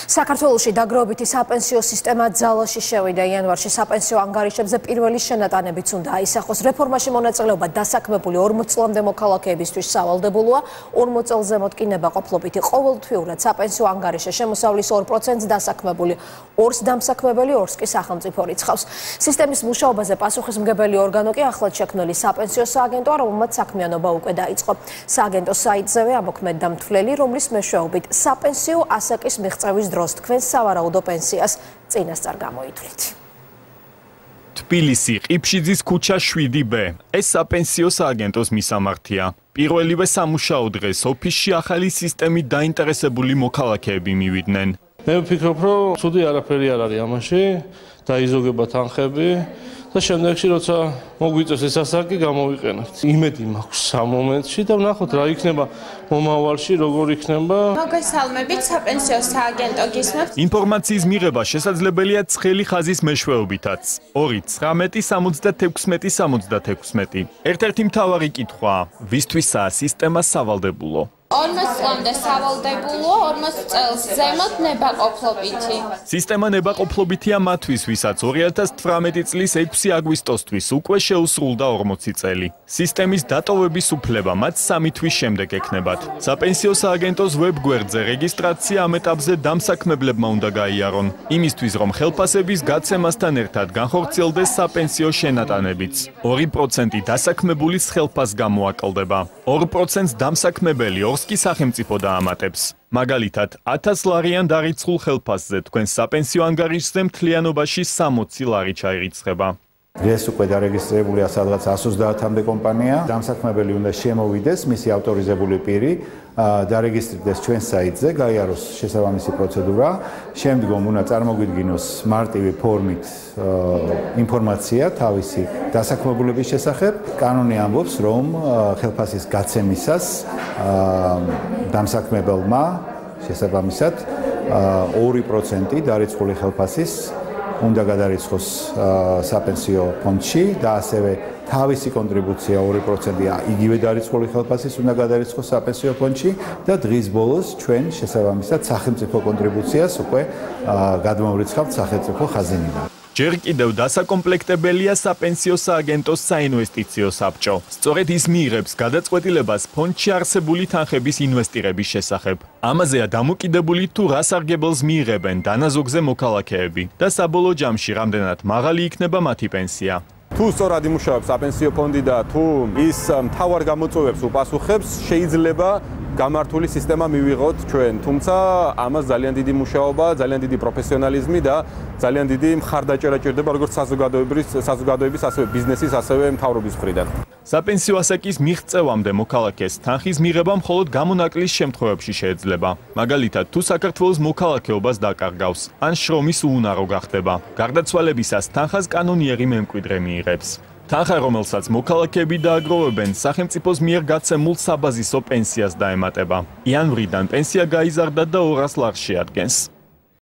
საქართველოში დაგროვებითი საპენსიო სისტემა ძალაში შევიდა. იანვარში საპენსიო ანგარიშებზე პირველი შენატანებიც უნდა აისახოს. რეფორმაში მონაწილეობა დასაქმებული 40 წლამდე მოქალაქეებისთვის სავალდებულოა. 40 წელს ზემოთ კი ნებაყოფლობითი. ყოველთვიურად საპენსიო ანგარიშზე შემოსავლის 2% დასაქმებული, 2-ს დამსაქმებელი, 2-ს კი სახელმწიფო რიცხავს. სისტემის მუშაობაზე პასუხისმგებელი ორგანო კი ახლად შექმნილი საპენსიო სააგენტოა, რომელმაც საქმიანობა უკვე დაიწყო. სააგენტოს საიტზევე ამოქმედდა მთვლელი, რომლის მეშვეობით საპენსიო ასაკის მიღწევის დროს თქვენ სავარაუდო პენსიას წინასწარ გამოითვლით. თბილისი, ყიფშიძის ქუჩა 7B. ეს საპენსიო სააგენტოს მისამართია. პირველივე სამუშაო დღეს ოფისში ახალი სისტემით დაინტერესებული მოქალაქეები მივიდნენ. მე ვფიქრობ, რომ ცუდი არაფერი არ არის ამაში, დაიზოგება თანხები და შემდეგში როცა მოგვიწევს ეს ასაკი გამოვიყენებთ. იმედი მაქვს ამ მომენტში და ვნახოთ რა იქნება მომავალში, როგორ იქნება. მოგესალმებით, საპენსიო სააგენტო გისმენთ. ინფორმაციის მიღება შესაძლებელია ცხელი ხაზის მეშვეობითაც. 2-19-76-76. ერთ-ერთი მთავარი კითხვაა, ვისთვისაა სისტემა სავალდებულო? 40 წლამდე სავალდებულო, 40 წელს ზემოთ ნებაყოფლობითი. სისტემა ნებაყოფლობითია მათთვის, ვისაც 2018 წლის 6 აგვისტოსთვის უკვე შეუსრულდა 40 წელი. სისტემის დატოვების უფლება მათ 3 თვის შემდეგ ექნებათ. საპენსიო სააგენტოს ვებგვერდზე რეგისტრაცია ამ ეტაპზე დამსაქმებლებმა უნდა გაიარონ. იმისთვის, რომ ხელფასების გაცემასთან ერთად განხორციელდეს საპენსიო შენატანებიც. 2% დასაქმებულის ხელფას გამოაკლდება. 2%-ს დამსაქმებელი კი სახელმწიფო დაამატებს. მაგალითად, 1000 ლარიან დარიცხულ ხელფასზე თქვენ საპენსიო ანგარიშზე მთლიანობაში 60 ლარი ჩაირიცხება. დღეს უკვე დარეგისტრირებულია სადღაც 130-მდე კომპანია. დამსაქმებელი უნდა შემოვიდეს, მისი ავტორიზებული პირი დარეგისტრირდეს ჩვენ საიტზე, გაიაროს შესაბამისი პროცედურა. შემდგომ უნდა წარმოგვიდგინოს მარტივი ფორმით ინფორმაცია თავისი დასაქმებულების შესახებ. კანონი ამბობს, რომ ხელფასის გაცემისას დამსაქმებელმა შესაბამისად 2% დარიცხული ხელფასის უნდა გადარიცხოს საპენსიო ფონდში და ასევე თავისი კონტრიბუცია 2%-ია იგივე დარიცხული ხელფასის უნდა გადარიცხოს საპენსიო ფონდში და დღის ბოლოს ჩვენ შესაბამისად სახელმწიფო კონტრიბუციას უკვე გადმოვრიცხავთ სახელმწიფო ხაზინიდან. ჯერ კიდევ დასაკომპლექტებელია საპენსიო სააგენტოს საინვესტიციო საბჭო. სწორედ ის მიიღებს გადაწყვეტილებას ფონდში არსებული თანხების ინვესტირების შესახებ. ამაზეა დამოკიდებული თუ რა სარგებელს მიიღებენ დანაზოგზე მოქალაქეები და საბოლოო ჯამში რამდენად მაღალი იქნება მათი პენსია. თუ სწორად იმუშავებს საპენსიო ფონდი და თუ ის მთავარ გამოწვევებს უპასუხებს, შეიძლება გამართული სისტემა მივიღოთ ჩვენ, თუმცა ამას ძალიან დიდი მუშაობა, ძალიან დიდი პროფესიონალიზმი და ძალიან დიდი მხარდაჭერა ჭირდება როგორც საზოგადოების, ასევე ბიზნესის, ასევე მთავრობის მხრიდან. საპენსიო ასაკის მიღწევამდე მოქალაქეს თანხის მიღება მხოლოდ გამონაკლის შემთხვევებში შეიძლება. მაგალითად, თუ საქართველოს მოქალაქეობას დაკარგავს, ან შრომის უუნარო გახდება. გარდაცვალებისას თანხას კანონიერი მემკვიდრე მიიღებს. თანხა, რომელსაც მოქალაქეები დააგროვებენ, სახელმწიფოს მიერ გაცემულ საბაზისო პენსიას დაემატება. იანვრიდან პენსია გაიზარდა და 200 ლარს შეადგენს.